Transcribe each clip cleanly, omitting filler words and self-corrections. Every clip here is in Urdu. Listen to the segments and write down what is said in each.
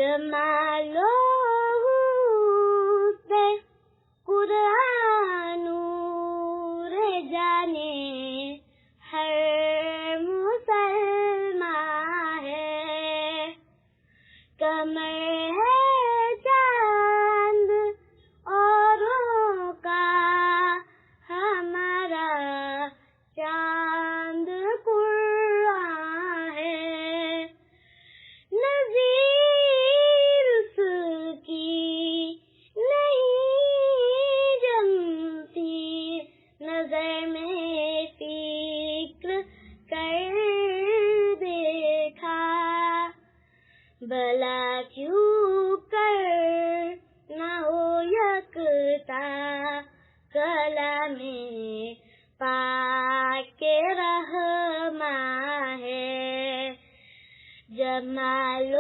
جمال و حسن قرآن نور جانے ہر مسلمان ہے. کمر ہے چاند اوروں کا ہمارا چاند قرآن ہے. نظیر اس کی نہیں جمتی نظر میں فکر کر دیکھا. بھلا کیوں کر نہ ہو یکتا کلام پاک رحماں ہے. جمال و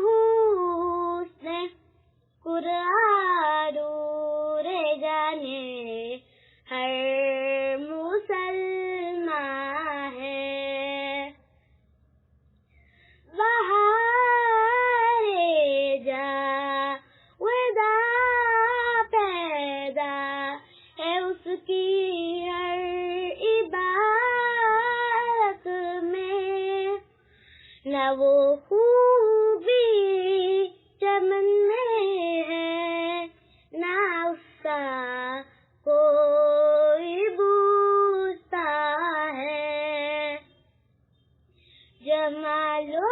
حسن قرآن نور جانے ہر مسلمان ہے. بہار جا ودا پیدا ہے اس کی ہر عبارت میں. نہ وہ خوبی چمن میں ہے نہ اس کا کوئی بوسہ ہے. جمال و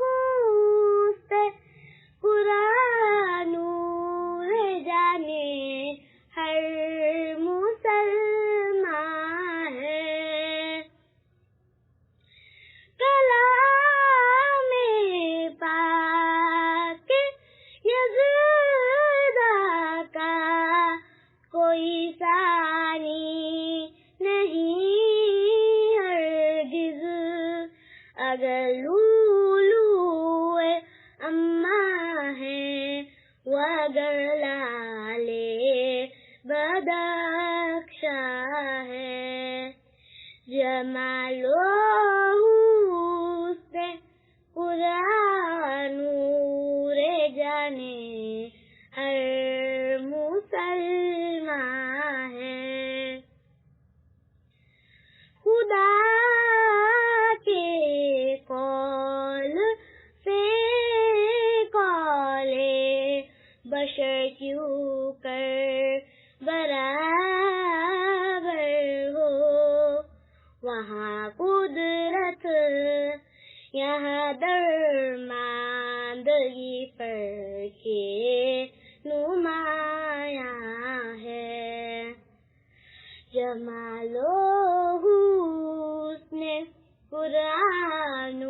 حسن قرآن نور جانے ہر مسلمان ہے. کلام پاک یزداں کا کوئی ثانی نہیں ہرگز. اگر لولو اماں ہے وگر لالے بدخشاں ہے. جمال و حسن قرآن نور جانے ہر مسلمان ہے. خدا کے قول سے قول بشر کیوں کر برابر ہو. وہاں قدرت یہاں درماندگی پر کے نمایاں ہے. جمال و حسن قرآن